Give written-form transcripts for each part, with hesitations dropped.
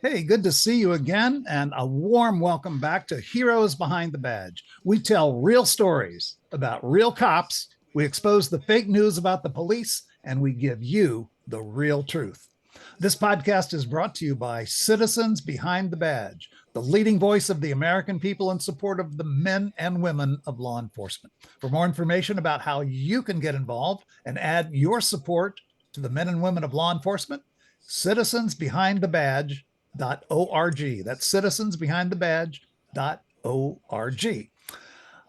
Hey, good to see you again, and a warm welcome back to Heroes Behind the Badge. We tell real stories about real cops, we expose the fake news about the police, and we give you the real truth. This podcast is brought to you by Citizens Behind the Badge, the leading voice of the American people in support of the men and women of law enforcement. For more information about how you can get involved and add your support to the men and women of law enforcement, Citizens Behind the Badge .org. That's citizensbehindthebadge.org.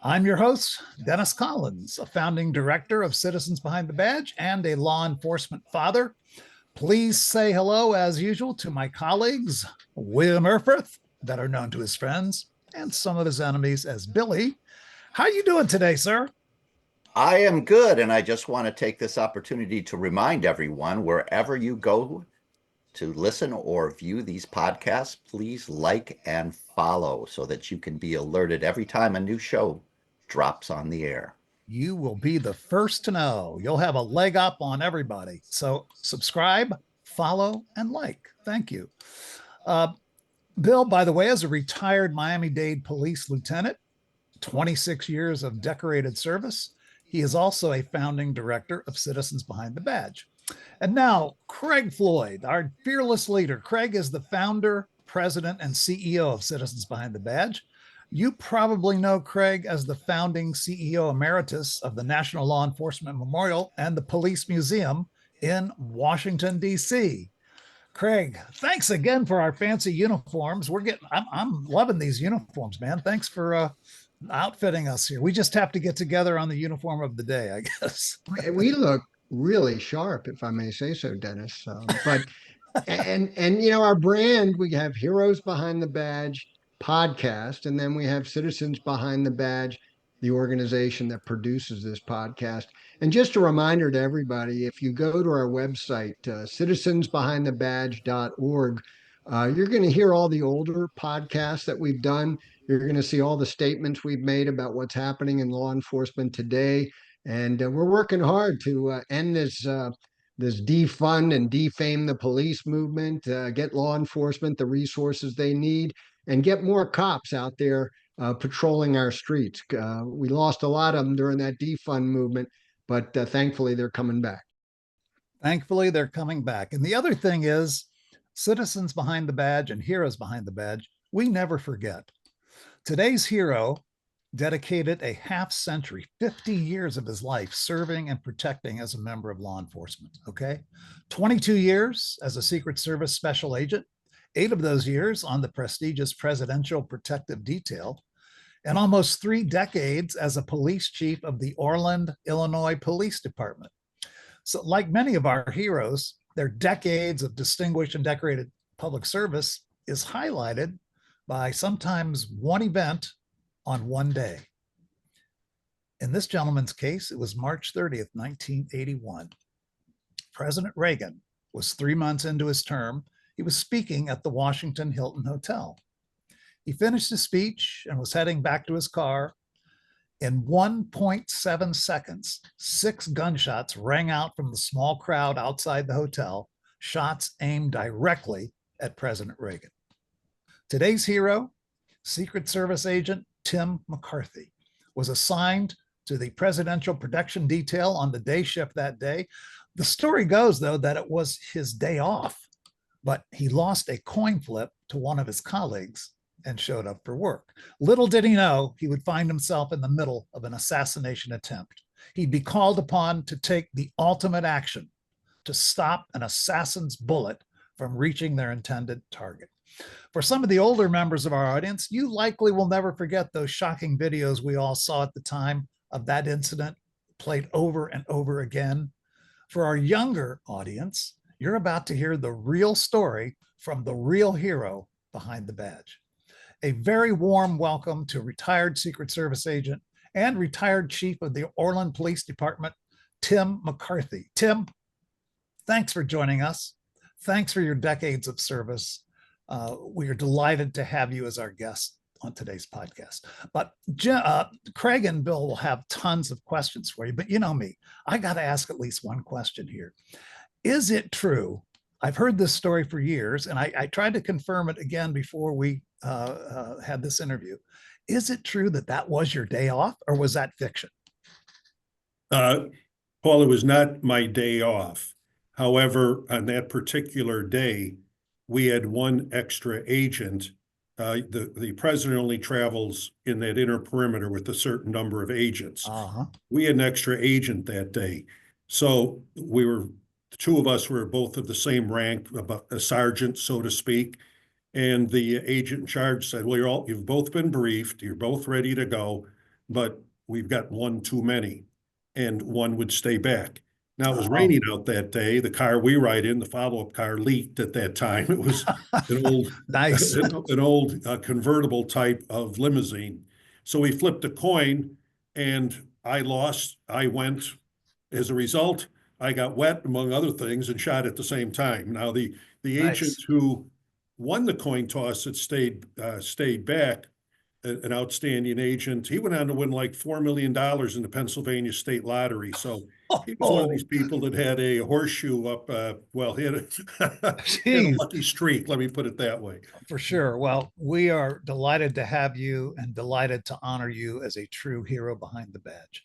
I'm your host, Dennis Collins, a founding director of Citizens Behind the Badge and a law enforcement father. Please say hello, as usual, to my colleagues, William Erfurth, better known to his friends, and some of his enemies as Billy. How are you doing today, sir? I am good, and I just want to take this opportunity to remind everyone, wherever you go to listen or view these podcasts, please like and follow so that you can be alerted every time a new show drops on the air. You will be the first to know. You'll have a leg up on everybody. So subscribe, follow, and like. Thank you. Bill, by the way, is a retired Miami-Dade police lieutenant, 26 years of decorated service. He is also a founding director of Citizens Behind the Badge. And now, Craig Floyd, our fearless leader. Craig is the founder, president, and CEO of Citizens Behind the Badge. You probably know Craig as the founding CEO emeritus of the National Law Enforcement Memorial and the Police Museum in Washington, D.C. Craig, thanks again for our fancy uniforms. I'm loving these uniforms, man. Thanks for outfitting us here. We just have to get together on the uniform of the day, I guess. We look really sharp, if I may say so, Dennis. And our brand, we have Heroes Behind the Badge podcast, and then we have Citizens Behind the Badge, the organization that produces this podcast. And just a reminder to everybody, if you go to our website, citizensbehindthebadge.org, you're going to hear all the older podcasts that we've done. You're going to see all the statements we've made about what's happening in law enforcement today. And we're working hard to end this defund and defame the police movement, get law enforcement the resources they need, and get more cops out there patrolling our streets. We lost a lot of them during that defund movement, but thankfully they're coming back. Thankfully, they're coming back. And the other thing is, Citizens Behind the Badge and Heroes Behind the Badge, we never forget. Today's hero dedicated a half century, 50 years of his life serving and protecting as a member of law enforcement, okay? 22 years as a Secret Service special agent, 8 of those years on the prestigious Presidential Protective Detail, and almost 3 decades as a police chief of the Orland, Illinois Police Department. So like many of our heroes, their decades of distinguished and decorated public service is highlighted by sometimes one event on one day. In this gentleman's case, it was March 30th, 1981. President Reagan was 3 months into his term. He was speaking at the Washington Hilton Hotel. He finished his speech and was heading back to his car. In 1.7 seconds, 6 gunshots rang out from the small crowd outside the hotel, shots aimed directly at President Reagan. Today's hero, Secret Service agent Tim McCarthy, was assigned to the Presidential Protection Detail on the day shift that day. The story goes, though, that it was his day off, but he lost a coin flip to one of his colleagues and showed up for work. Little did he know he would find himself in the middle of an assassination attempt. He'd be called upon to take the ultimate action to stop an assassin's bullet from reaching their intended target. For some of the older members of our audience, you likely will never forget those shocking videos we all saw at the time of that incident, played over and over again. For our younger audience, you're about to hear the real story from the real hero behind the badge. A very warm welcome to retired Secret Service agent and retired chief of the Orland Police Department, Tim McCarthy. Tim, thanks for joining us. Thanks for your decades of service. We are delighted to have you as our guest on today's podcast. But Craig and Bill will have tons of questions for you, but you know me, I got to ask at least one question here. Is it true I've heard this story for years, and I tried to confirm it again before we had this interview. Is it true that that was your day off, or was that fiction? Uh, Paul, it was not my day off. However, on that particular day, we had one extra agent. The president only travels in that inner perimeter with a certain number of agents. Uh-huh. We had an extra agent that day. So the two of us were both of the same rank, about a sergeant, so to speak. And the agent in charge said, well, you've both been briefed, you're both ready to go, but we've got one too many, and one would stay back. Now, it was raining out that day. The car we ride in, the follow-up car, leaked at that time. It was an old, Nice. an old convertible type of limousine. So we flipped a coin, and I lost. I went. As a result, I got wet, among other things, and shot at the same time. Now, the Nice. agent who won the coin toss that stayed back, an outstanding agent. He went on to win like $4 million in the Pennsylvania state lottery. So he was one of these people that had a horseshoe up. Well, he had a lucky streak. Let me put it that way. For sure. Well, we are delighted to have you and delighted to honor you as a true hero behind the badge.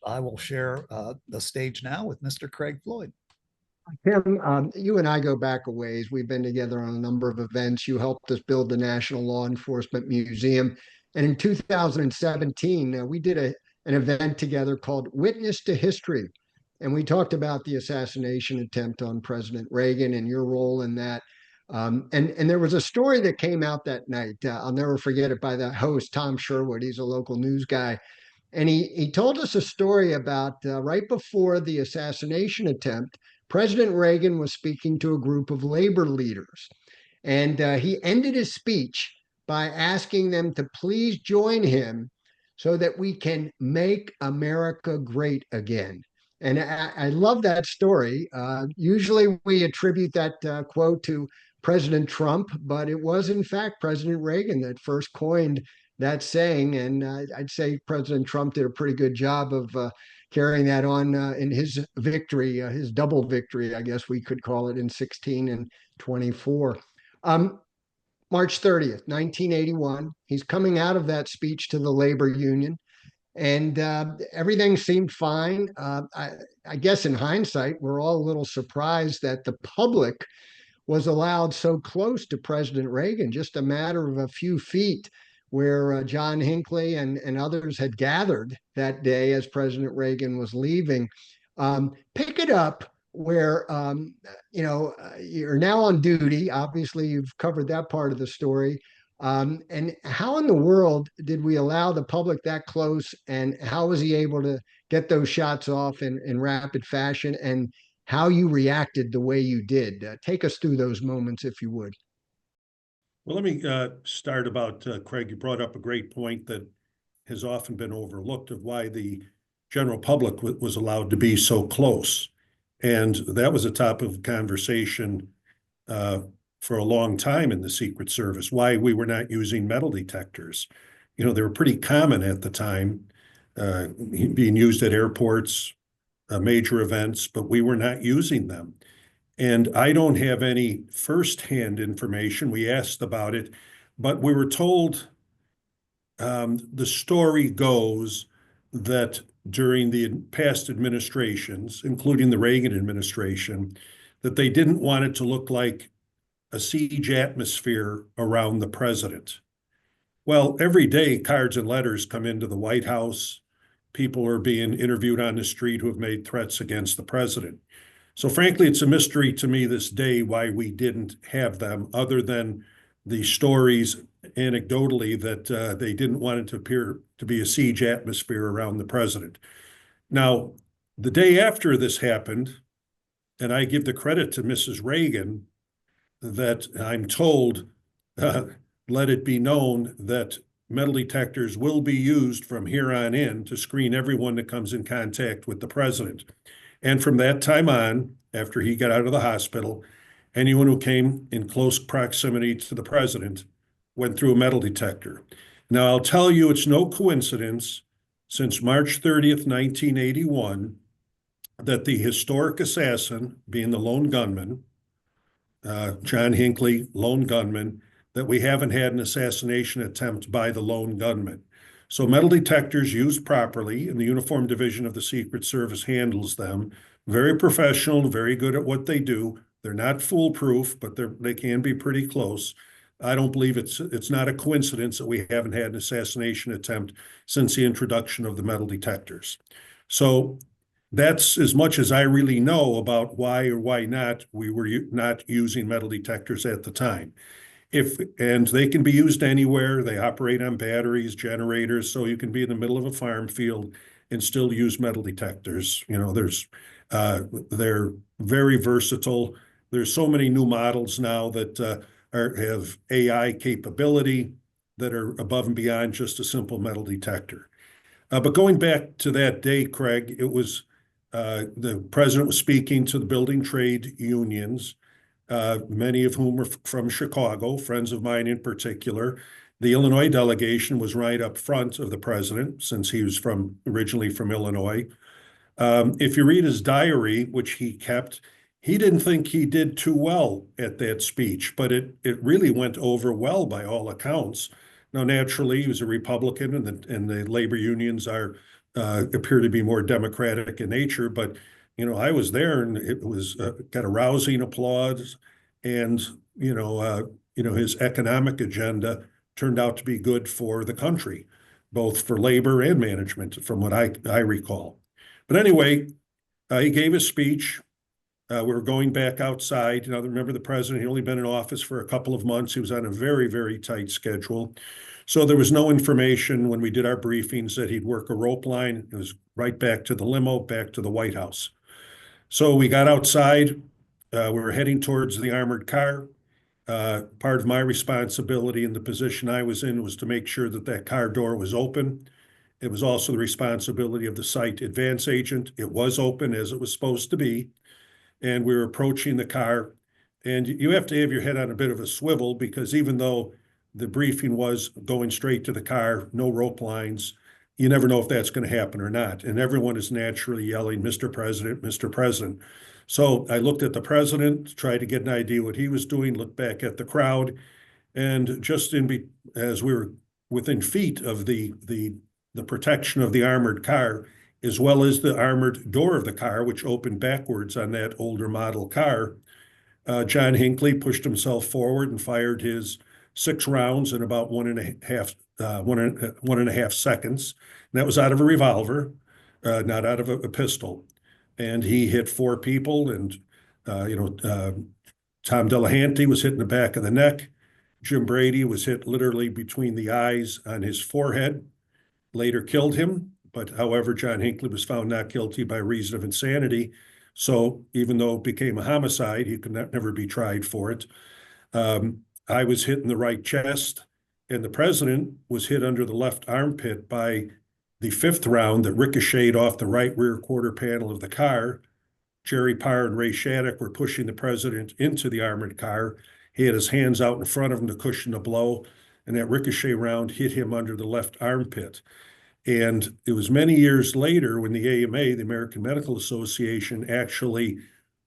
I will share the stage now with Mr. Craig Floyd. Tim, you and I go back a ways. We've been together on a number of events. You helped us build the National Law Enforcement Museum. And in 2017, we did an event together called Witness to History. And we talked about the assassination attempt on President Reagan and your role in that. And there was a story that came out that night. I'll never forget it, by the host, Tom Sherwood. He's a local news guy. And he told us a story about right before the assassination attempt, President Reagan was speaking to a group of labor leaders. And he ended his speech by asking them to please join him so that we can make America great again. And I love that story. Usually we attribute that quote to President Trump, but it was in fact President Reagan that first coined that saying. And I'd say President Trump did a pretty good job of carrying that on in his victory, his double victory, I guess we could call it, in 16 and 24. March 30th, 1981, he's coming out of that speech to the labor union, and everything seemed fine. I guess in hindsight, we're all a little surprised that the public was allowed so close to President Reagan, just a matter of a few feet, where John Hinckley and others had gathered that day as President Reagan was leaving. Pick it up where, you're now on duty. Obviously, you've covered that part of the story. And how in the world did we allow the public that close? And how was he able to get those shots off in rapid fashion? And how you reacted the way you did? Take us through those moments, if you would. Well, let me start about, Craig, you brought up a great point that has often been overlooked of why the general public was allowed to be so close. And that was a topic of conversation for a long time in the Secret Service, why we were not using metal detectors. They were pretty common at the time, being used at airports, major events, but we were not using them. And I don't have any firsthand information. We asked about it, but we were told, the story goes that during the past administrations, including the Reagan administration, that they didn't want it to look like a siege atmosphere around the president. Well, every day cards and letters come into the White House. People are being interviewed on the street who have made threats against the president. So frankly, it's a mystery to me this day why we didn't have them, other than the stories anecdotally that they didn't want it to appear to be a siege atmosphere around the president. Now, the day after this happened, and I give the credit to Mrs. Reagan, that I'm told, let it be known that metal detectors will be used from here on in to screen everyone that comes in contact with the president. And from that time on, after he got out of the hospital, anyone who came in close proximity to the president went through a metal detector. Now, I'll tell you, it's no coincidence, since March 30th, 1981, that the historic assassin, being the lone gunman, John Hinckley, lone gunman, that we haven't had an assassination attempt by the lone gunman. So metal detectors used properly, and the Uniform Division of the Secret Service handles them. Very professional, very good at what they do. They're not foolproof, but they can be pretty close. I don't believe it's not a coincidence that we haven't had an assassination attempt since the introduction of the metal detectors. So that's as much as I really know about why or why not we were not using metal detectors at the time. And they can be used anywhere. They operate on batteries, generators, so you can be in the middle of a farm field and still use metal detectors. You know, they're very versatile. There's so many new models now that have AI capability that are above and beyond just a simple metal detector. But going back to that day, Craig, it was the president was speaking to the building trade unions, many of whom were from Chicago, friends of mine in particular. The Illinois delegation was right up front of the president, since he was originally from Illinois. If you read his diary, which he kept, he didn't think he did too well at that speech, but it really went over well by all accounts. Now, naturally, he was a Republican, and the labor unions appear to be more democratic in nature. But I was there, and it was got a rousing applause, and his economic agenda turned out to be good for the country, both for labor and management, from what I recall. But anyway, he gave a speech. We were going back outside. Remember the president, he'd only been in office for a couple of months. He was on a very, very tight schedule. So there was no information when we did our briefings that he'd work a rope line. It was right back to the limo, back to the White House. So we got outside. We were heading towards the armored car. Part of my responsibility in the position I was in was to make sure that car door was open. It was also the responsibility of the site advance agent. It was open as it was supposed to be. And we were approaching the car. And you have to have your head on a bit of a swivel, because even though the briefing was going straight to the car, no rope lines, you never know if that's going to happen or not. And everyone is naturally yelling, "Mr. President, Mr. President." So I looked at the president, tried to get an idea what he was doing, looked back at the crowd, and just as we were within feet of the protection of the armored car, as well as the armored door of the car, which opened backwards on that older model car, John Hinckley pushed himself forward and fired his 6 rounds in about 1.5 seconds. And that was out of a revolver, not out of a pistol. And he hit 4 people. And, Tom Delahanty was hit in the back of the neck. Jim Brady was hit literally between the eyes on his forehead, later killed him. But however, John Hinckley was found not guilty by reason of insanity. So even though it became a homicide, he could never be tried for it. I was hit in the right chest, and the president was hit under the left armpit by the 5th round that ricocheted off the right rear quarter panel of the car. Jerry Parr and Ray Shattuck were pushing the president into the armored car. He had his hands out in front of him to cushion the blow, and that ricochet round hit him under the left armpit. And it was many years later when the AMA, the American Medical Association, actually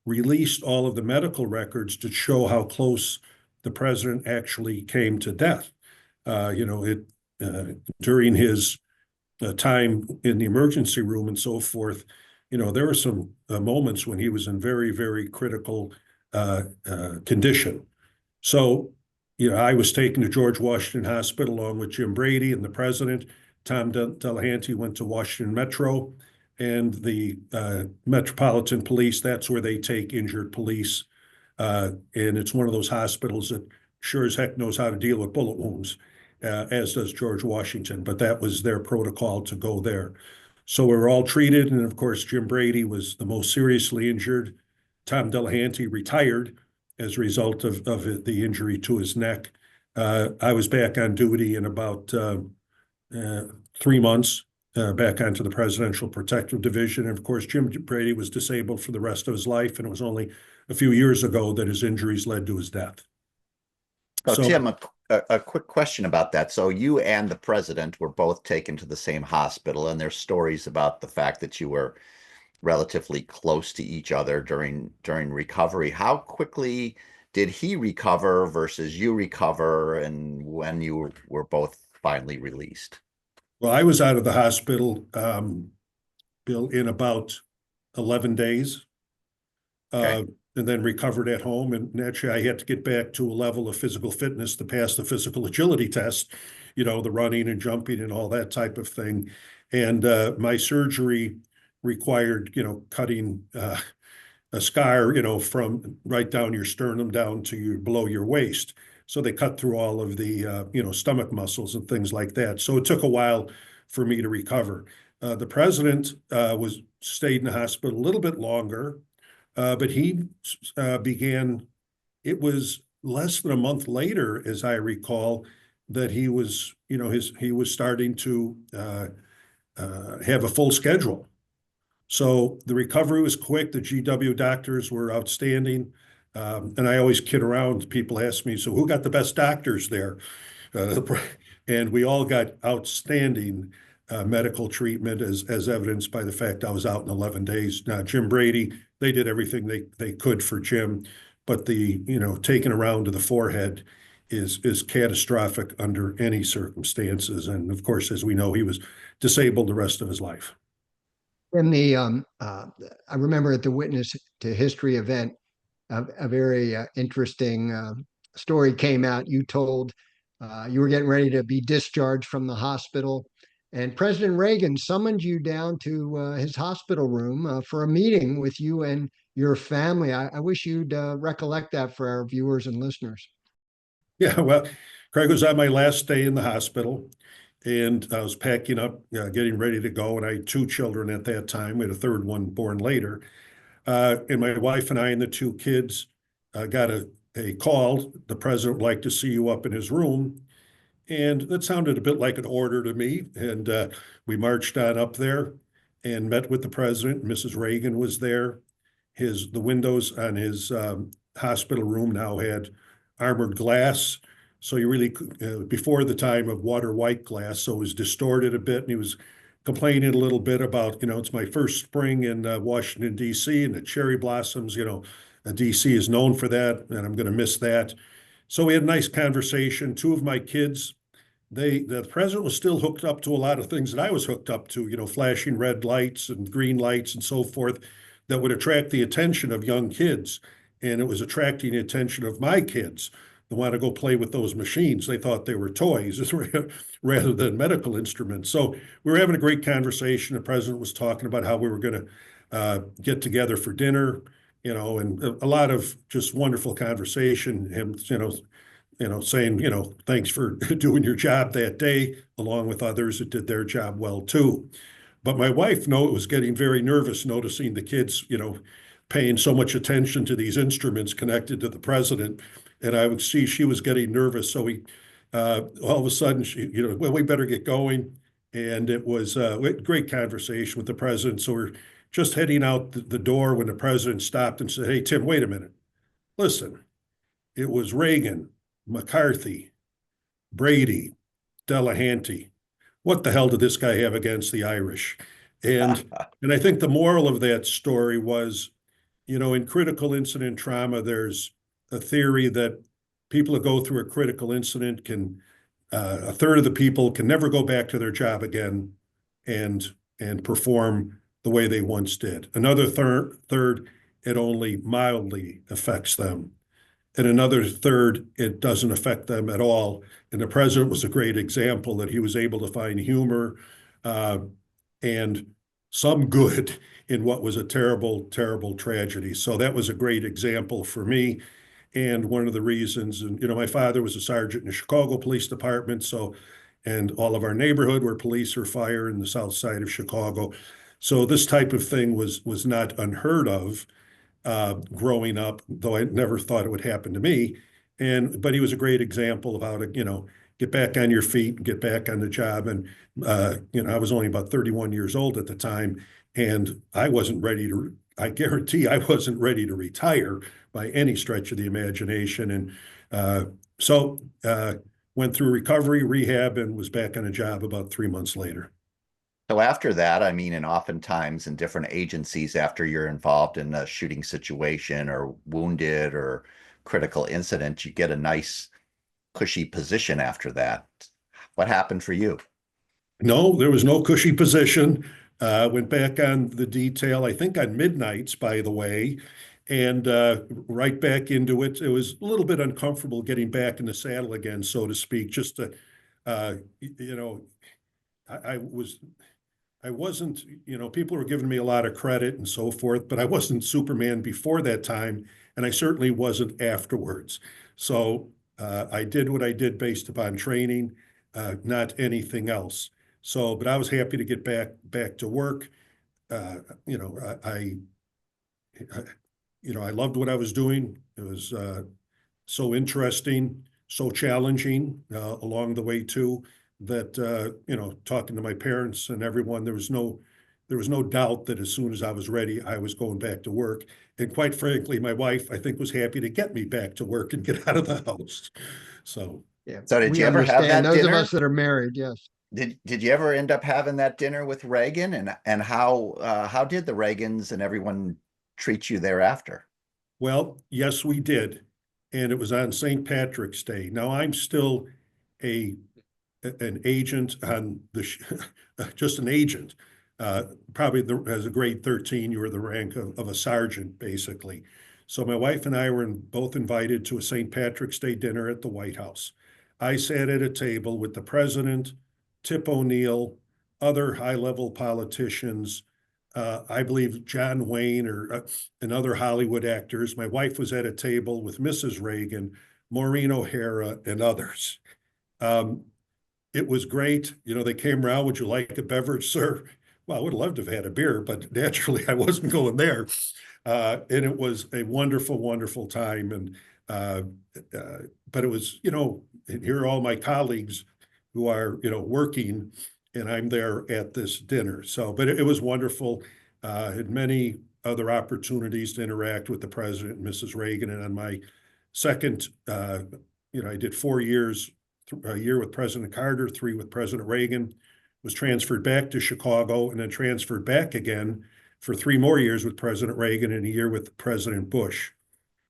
released all of the medical records to show how close the president actually came to death. During his time in the emergency room and so forth, there were some moments when he was in very, very critical condition. So, I was taken to George Washington Hospital along with Jim Brady and the president. Tom Delahanty went to Washington Metro, and the Metropolitan Police, that's where they take injured police. And it's one of those hospitals that sure as heck knows how to deal with bullet wounds, as does George Washington. But that was their protocol to go there. So we were all treated. And of course, Jim Brady was the most seriously injured. Tom Delahanty retired as a result of the injury to his neck. I was back on duty in about 3 months, back onto the Presidential Protective Division. And of course, Jim Brady was disabled for the rest of his life, and it was only a few years ago that his injuries led to his death. So Tim, a quick question about that. So you and the president were both taken to the same hospital, and there's stories about the fact that you were relatively close to each other during recovery. How quickly did he recover versus you recover, and when you were both finally released? Well, I was out of the hospital, Bill, in about 11 days. Okay. And then recovered at home. And naturally, I had to get back to a level of physical fitness to pass the physical agility test, the running and jumping and all that type of thing. And my surgery required, cutting a scar, from right down your sternum down to below your waist. So they cut through all of the, stomach muscles and things like that. So it took a while for me to recover. The president stayed in the hospital a little bit longer. But he began, it was less than a month later, as I recall, that he was, he was starting to have a full schedule. So the recovery was quick. The GW doctors were outstanding. And I always kid around. People ask me, so who got the best doctors there? And we all got outstanding medical treatment, as evidenced by the fact I was out in 11 days. Now, Jim Brady, they did everything they could for Jim, but the, taking around to the forehead is catastrophic under any circumstances. And of course, as we know, he was disabled the rest of his life. In the, I remember at the Witness to History event, a very interesting story came out. You told you were getting ready to be discharged from the hospital, and President Reagan summoned you down to his hospital room for a meeting with you and your family. I wish you'd recollect that for our viewers and listeners. Yeah, well, Craig, was on my last day in the hospital, and I was packing up, getting ready to go, and I had 2 children at that time. We had a third one born later. And my wife and I and the 2 kids got a call. The president would like to see you up in his room. And that sounded a bit like an order to me. And we marched on up there and met with the president. Mrs. Reagan was there. The windows on his hospital room now had armored glass. So you really, before the time of water white glass, so it was distorted a bit. And he was complaining a little bit about, it's my first spring in Washington, D.C., and the cherry blossoms, D.C. is known for that, and I'm going to miss that. So we had a nice conversation. 2 of my kids, the president was still hooked up to a lot of things that I was hooked up to, flashing red lights and green lights and so forth that would attract the attention of young kids. And it was attracting the attention of my kids that want to go play with those machines. They thought they were toys rather than medical instruments. So we were having a great conversation. The president was talking about how we were going to get together for dinner, and a lot of just wonderful conversation. Him, saying, thanks for doing your job that day, along with others that did their job well too. But my wife was getting very nervous noticing the kids, paying so much attention to these instruments connected to the president. And I would see she was getting nervous. So all of a sudden, well, we better get going. And it was a great conversation with the president. So we're just heading out the door when the president stopped and said, hey, Tim, wait a minute. Listen, it was Reagan, McCarthy, Brady, Delahanty. What the hell did this guy have against the Irish? And I think the moral of that story was, in critical incident trauma, there's a theory that people who go through a critical incident a third of the people can never go back to their job again and perform the way they once did. Another third, it only mildly affects them. And another third, it doesn't affect them at all. And the president was a great example that he was able to find humor and some good in what was a terrible, terrible tragedy. So that was a great example for me. And one of the reasons, and my father was a sergeant in the Chicago Police Department, and all of our neighborhood were police or fire in the south side of Chicago. So this type of thing was not unheard of growing up, though I never thought it would happen to me. But he was a great example of how to, get back on your feet and get back on the job. And, I was only about 31 years old at the time, and I guarantee I wasn't ready to retire by any stretch of the imagination. And so went through recovery, rehab, and was back on a job about 3 months later. So after that, and oftentimes in different agencies, after you're involved in a shooting situation or wounded or critical incident, you get a nice cushy position after that. What happened for you? No, there was no cushy position. Went back on the detail, I think on midnights, by the way, and right back into it. It was a little bit uncomfortable getting back in the saddle again, so to speak. Just to, you know, I wasn't, people were giving me a lot of credit and so forth, but I wasn't Superman before that time, and I certainly wasn't afterwards. So I did what I did based upon training, not anything else. So, but I was happy to get back to work. You know, I loved what I was doing. It was so interesting, so challenging along the way too, that talking to my parents and everyone, there was no doubt that as soon as I was ready, I was going back to work. And quite frankly, my wife, I think, was happy to get me back to work and get out of the house. So Yeah. So did We you ever have understand that those dinner? of us that are married, yes. Did you ever end up having that dinner with Reagan, and how did the Reagans and everyone treat you thereafter? well, yes, we did. And it was on St. Patrick's Day. Now I'm still an agent on just an agent. Probably as a grade 13, you were the rank of a sergeant, basically. So my wife and I were both invited to a St. Patrick's Day dinner at the White House. I sat at a table with the president, Tip O'Neill, other high-level politicians, I believe John Wayne and other Hollywood actors. My wife was at a table with Mrs. Reagan, Maureen O'Hara, and others. It was great. They came around, would you like a beverage, sir? Well, I would have loved to have had a beer, but naturally I wasn't going there. And it was a wonderful, wonderful time. And but it was, and here are all my colleagues who are, working, and I'm there at this dinner. So, but it was wonderful. Had many other opportunities to interact with the president and Mrs. Reagan. And on my second, I did 4 years, a year with President Carter, 3 with President Reagan, was transferred back to Chicago, and then transferred back again for 3 more years with President Reagan and a year with President Bush.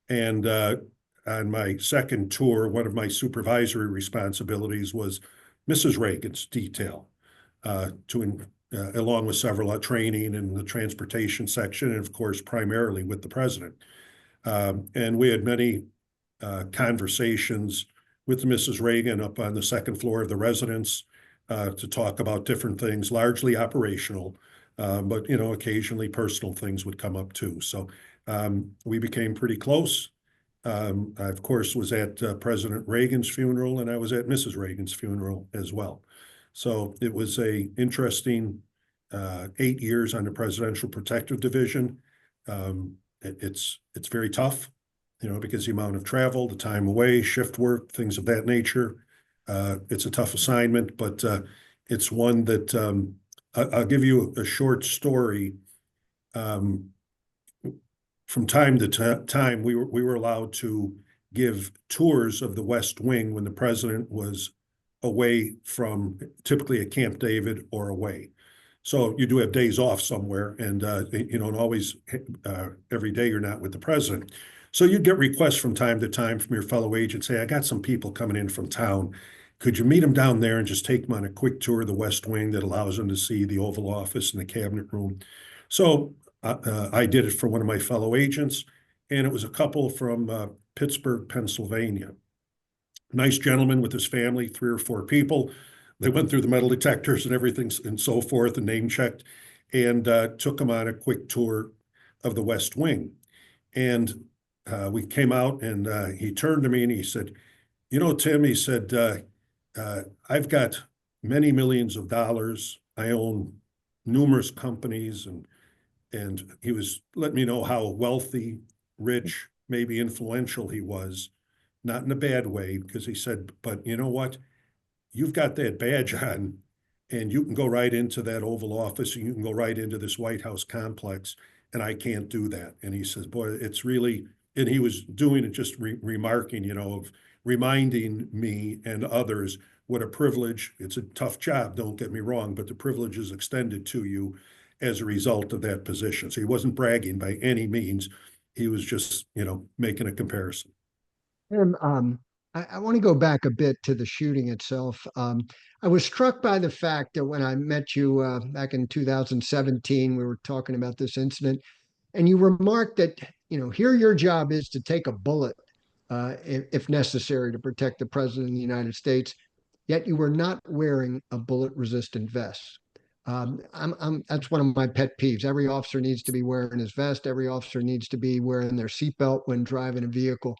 And on my second tour, one of my supervisory responsibilities was Mrs. Reagan's detail, along with several training in the transportation section, and of course, primarily with the president. And we had many conversations with Mrs. Reagan up on the second floor of the residence to talk about different things, largely operational, but occasionally personal things would come up too. So we became pretty close. I, of course, was at President Reagan's funeral, and I was at Mrs. Reagan's funeral as well. So it was a interesting 8 years on the Presidential Protective Division. It's very tough, because the amount of travel, the time away, shift work, things of that nature. It's a tough assignment, but it's one that I'll give you a short story. From time to time, we were allowed to give tours of the West Wing when the president was away from typically at Camp David or away. So you do have days off somewhere, and and always every day you're not with the president. So you'd get requests from time to time from your fellow agents. Hey, I got some people coming in from town. Could you meet them down there and just take them on a quick tour of the West Wing that allows them to see the Oval Office and the cabinet room? So I did it for one of my fellow agents, and it was a couple from Pittsburgh, Pennsylvania. Nice gentleman with his family, 3 or 4 people. They went through the metal detectors and everything and so forth, and name checked, and took him on a quick tour of the West Wing. And we came out, and he turned to me and he said, Tim, he said, I've got many millions of dollars. I own numerous companies, and he was letting me know how wealthy, rich, maybe influential he was, not in a bad way, because he said, but you know what? You've got that badge on, and you can go right into that Oval Office, and you can go right into this White House complex, and I can't do that. And he says, boy, it's really, and he was doing it just remarking, of reminding me and others what a privilege. It's a tough job, don't get me wrong, but the privilege is extended to you as a result of that position. So he wasn't bragging by any means. He was just, making a comparison. Tim, I want to go back a bit to the shooting itself. I was struck by the fact that when I met you back in 2017, we were talking about this incident, and you remarked that, here your job is to take a bullet if necessary to protect the president of the United States, yet you were not wearing a bullet-resistant vest. That's one of my pet peeves. Every officer needs to be wearing his vest. Every officer needs to be wearing their seatbelt when driving a vehicle.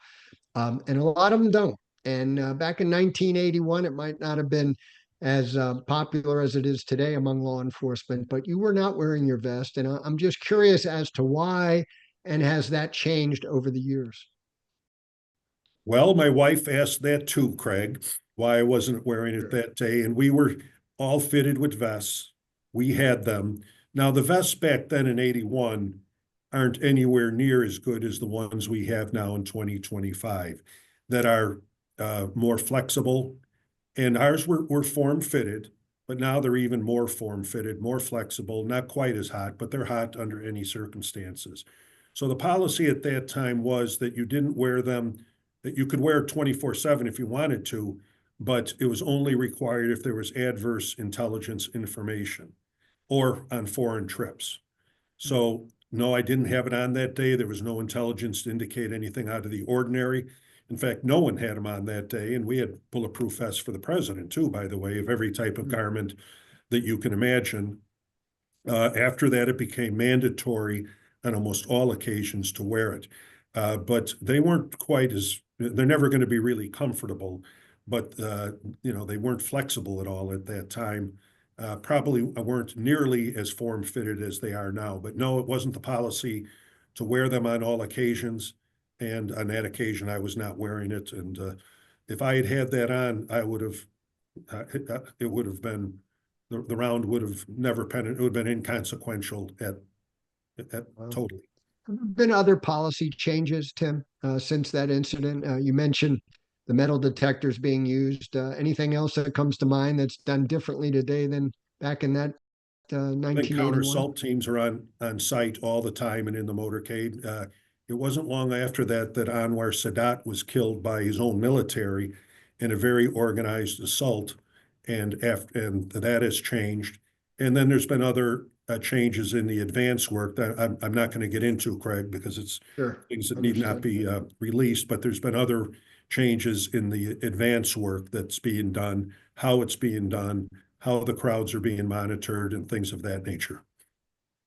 And a lot of them don't. And back in 1981, it might not have been as popular as it is today among law enforcement, but you were not wearing your vest. And I'm just curious as to why, and has that changed over the years? Well, my wife asked that too, Craig, why I wasn't wearing it that day. And we were all fitted with vests. We had them. Now, the vests back then in 81 aren't anywhere near as good as the ones we have now in 2025 that are more flexible. And ours were form fitted, but now they're even more form fitted, more flexible, not quite as hot, but they're hot under any circumstances. So the policy at that time was that you didn't wear them, that you could wear 24/7 if you wanted to, but it was only required if there was adverse intelligence information or on foreign trips. So no, I didn't have it on that day. There was no intelligence to indicate anything out of the ordinary. In fact, no one had them on that day. And we had bulletproof vests for the president too, by the way, of every type of garment that you can imagine. After that, it became mandatory on almost all occasions to wear it. But they weren't quite as, they're never going to be really comfortable, but they weren't flexible at all at that time. Probably weren't nearly as form fitted as they are now. But no, it wasn't the policy to wear them on all occasions. And on that occasion, I was not wearing it. And if I had had that on, I would have, it would have been, the round would have never it would have been inconsequential Wow. totally. Have there been other policy changes, Tim, since that incident? You mentioned the metal detectors being used. Anything else that comes to mind that's done differently today than back in that I think counter 1981? assault teams are on site all the time and in the motorcade. It wasn't long after that Anwar Sadat was killed by his own military in a very organized assault, and that has changed. And then there's been other changes in the advance work that I'm not going to get into, Craig, because it's Sure. things that need not be released. But there's been other changes in the advance work that's being done, how it's being done, how the crowds are being monitored, and things of that nature.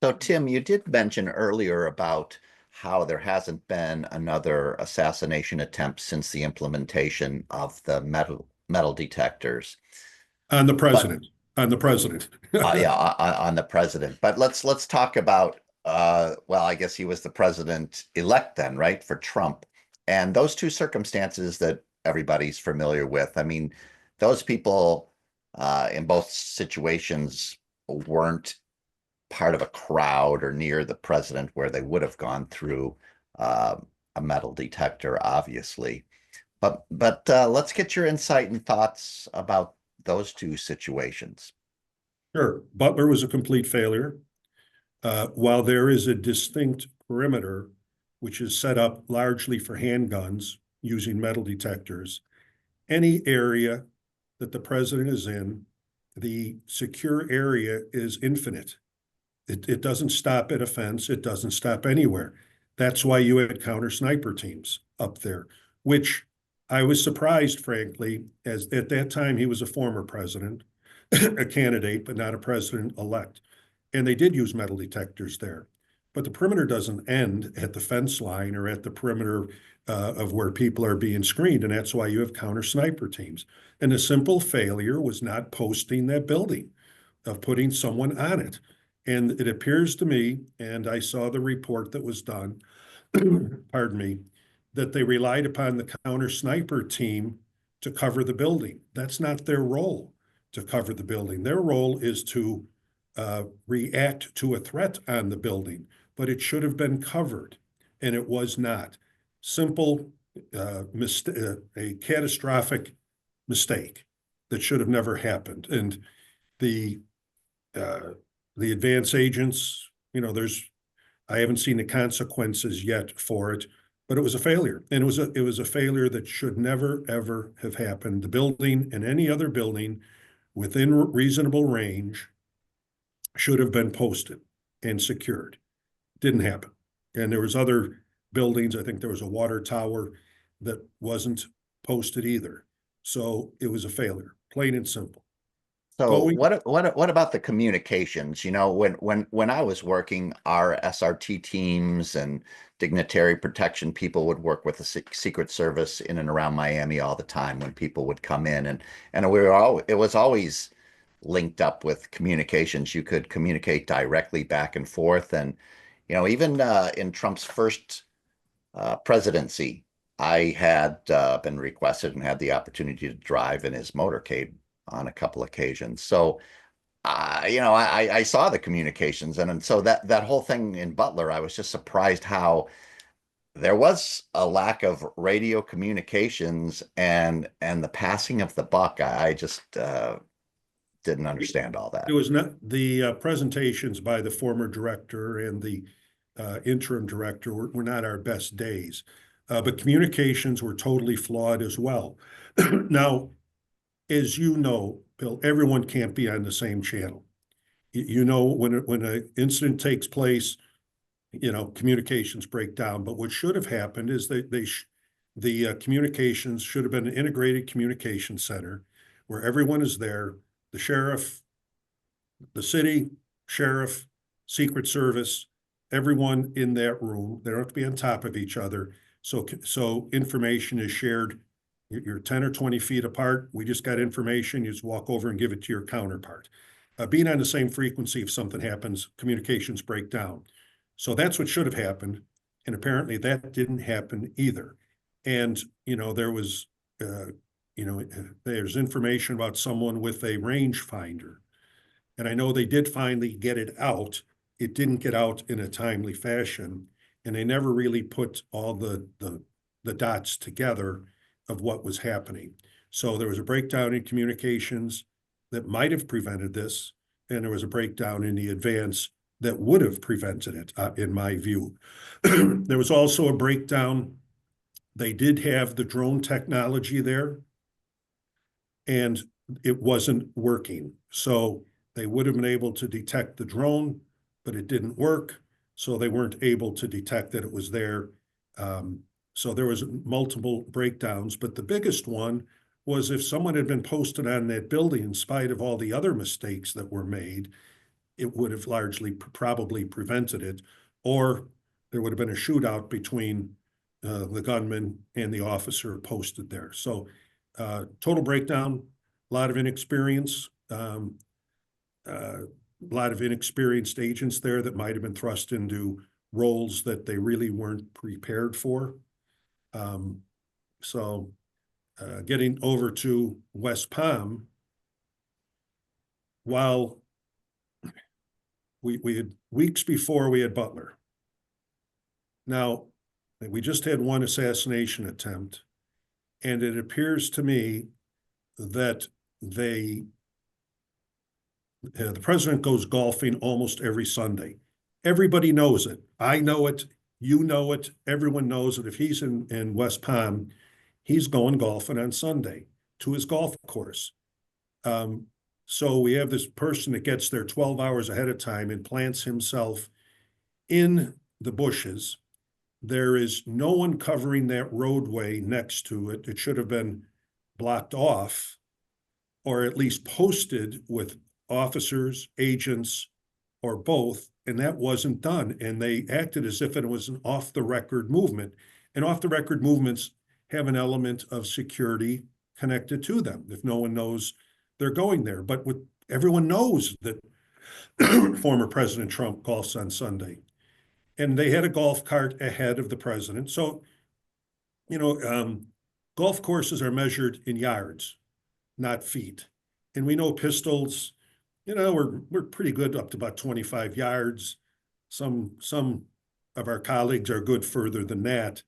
So, Tim, you did mention earlier about how there hasn't been another assassination attempt since the implementation of the metal detectors. On the president. On the president. Yeah, on the president. But let's talk about well, I guess he was the president-elect then, right, for Trump. And those two circumstances that everybody's familiar with. I mean, those people in both situations weren't part of a crowd or near the president where they would have gone through a metal detector, obviously. But let's get your insight and thoughts about those two situations. Sure. Butler was a complete failure. While there is a distinct perimeter, which is set up largely for handguns using metal detectors, any area that the president is in, the secure area is infinite. It doesn't stop at a fence. It doesn't stop anywhere. That's why you had counter sniper teams up there, which I was surprised, frankly, as at that time he was a former president, a candidate, but not a president-elect. And they did use metal detectors there. But the perimeter doesn't end at the fence line or at the perimeter of where people are being screened. And that's why you have counter sniper teams. And the simple failure was not posting that building, of putting someone on it. And it appears to me, and I saw the report that was done, pardon me, that they relied upon the counter sniper team to cover the building. That's not their role, to cover the building. Their role is to react to a threat on the building, but it should have been covered, and it was not. Simple, a catastrophic mistake that should have never happened. And the advance agents, I haven't seen the consequences yet for it, but it was a failure. And it was a failure that should never, ever have happened. The building and any other building within reasonable range should have been posted and secured. Didn't happen. And there was other buildings. I think there was a water tower that wasn't posted either. So it was a failure, plain and simple. So what about the communications? You know, when I was working, our SRT teams and dignitary protection people would work with the Secret Service in and around Miami all the time when people would come in, and it was always linked up with communications. You could communicate directly back and forth, and you know, even in Trump's first presidency, I had been requested and had the opportunity to drive in his motorcade on a couple occasions. So, you know, I saw the communications, and so that whole thing in Butler, I was just surprised how there was a lack of radio communications and the passing of the buck. I just didn't understand all that. It was not the presentations by the former director and the interim director were not our best days, but communications were totally flawed as well. Now, as you know, Bill, everyone can't be on the same channel. You know, when an incident takes place, you know, communications break down. But what should have happened is the communications should have been an integrated communication center where everyone is there, the sheriff, the city, sheriff, Secret Service, everyone in that room. They don't have to be on top of each other. So information is shared. You're 10 or 20 feet apart. We just got information. You just walk over and give it to your counterpart. Being on the same frequency, if something happens, communications break down. So that's what should have happened. And apparently that didn't happen either. And, you know, there was, you know, there's information about someone with a rangefinder. And I know they did finally get it out. It didn't get out in a timely fashion. And they never really put all the dots together of what was happening. So there was a breakdown in communications that might have prevented this, and there was a breakdown in the advance that would have prevented it, in my view. There was also a breakdown. They did have the drone technology there, and it wasn't working. So they would have been able to detect the drone, but it didn't work. So they weren't able to detect that it was there. So there was multiple breakdowns, but the biggest one was if someone had been posted on that building, in spite of all the other mistakes that were made, it would have largely probably prevented it, or there would have been a shootout between the gunman and the officer posted there. So total breakdown, a lot of inexperience, a lot of inexperienced agents there that might have been thrust into roles that they really weren't prepared for. Getting over to West Palm, while we had weeks before we had Butler. Now, we just had one assassination attempt, and it appears to me that the president goes golfing almost every Sunday. Everybody knows it. I know it. You know it. Everyone knows it. If he's in West Palm, he's going golfing on Sunday to his golf course. So we have this person that gets there 12 hours ahead of time and plants himself in the bushes. There is no one covering that roadway next to it. It should have been blocked off, or at least posted with officers, agents, or both, and that wasn't done. And they acted as if it was an off-the-record movement. And off-the-record movements have an element of security connected to them if no one knows they're going there. But everyone knows that former President Trump golfs on Sunday. And they had a golf cart ahead of the president. So, you know, golf courses are measured in yards, not feet. And we know pistols, you know, we're pretty good up to about 25 yards. Some of our colleagues are good further than that.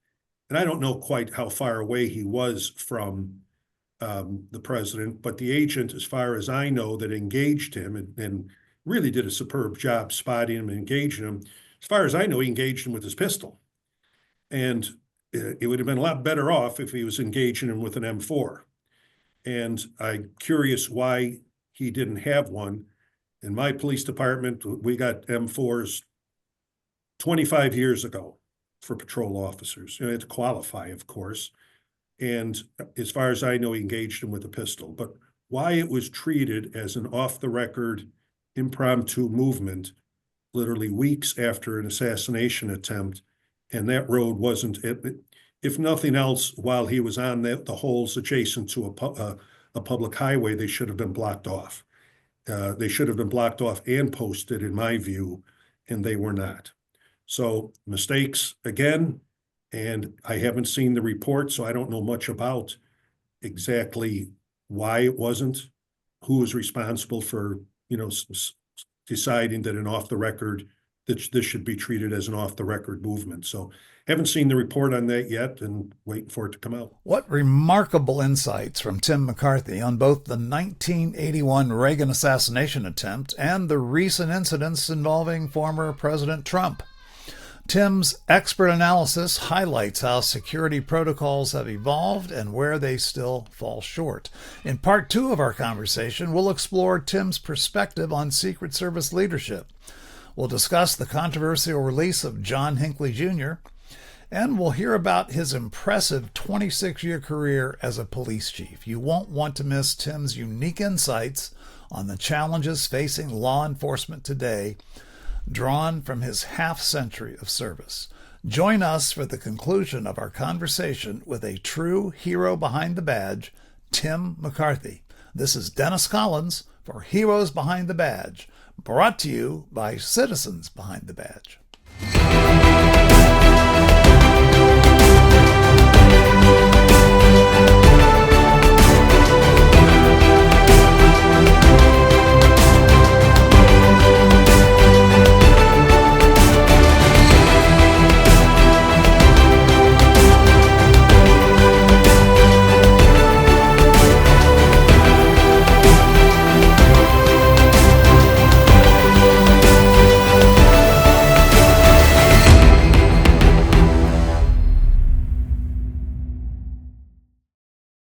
And I don't know quite how far away he was from the president, but the agent, as far as I know, that engaged him and really did a superb job spotting him and engaging him. As far as I know, he engaged him with his pistol. And it would have been a lot better off if he was engaging him with an M4. And I'm curious why he didn't have one. In my police department, we got M4s 25 years ago for patrol officers. You had to qualify, of course. And as far as I know, he engaged him with a pistol. But why it was treated as an off-the-record impromptu movement literally weeks after an assassination attempt, and that road wasn't, if nothing else, while he was on the holes adjacent to a public highway, they should have been blocked off. They should have been blocked off and posted, in my view, and they were not. So mistakes again, and I haven't seen the report, so I don't know much about exactly why it wasn't, who was responsible for, deciding that an off-the-record, that this should be treated as an off-the-record movement. So haven't seen the report on that yet and waiting for it to come out. What remarkable insights from Tim McCarthy on both the 1981 Reagan assassination attempt and the recent incidents involving former President Trump. Tim's expert analysis highlights how security protocols have evolved and where they still fall short. In part 2 of our conversation, we'll explore Tim's perspective on Secret Service leadership. We'll discuss the controversial release of John Hinckley Jr., and we'll hear about his impressive 26-year career as a police chief. You won't want to miss Tim's unique insights on the challenges facing law enforcement today, drawn from his half-century of service. Join us for the conclusion of our conversation with a true hero behind the badge, Tim McCarthy. This is Dennis Collins for Heroes Behind the Badge, brought to you by Citizens Behind the Badge.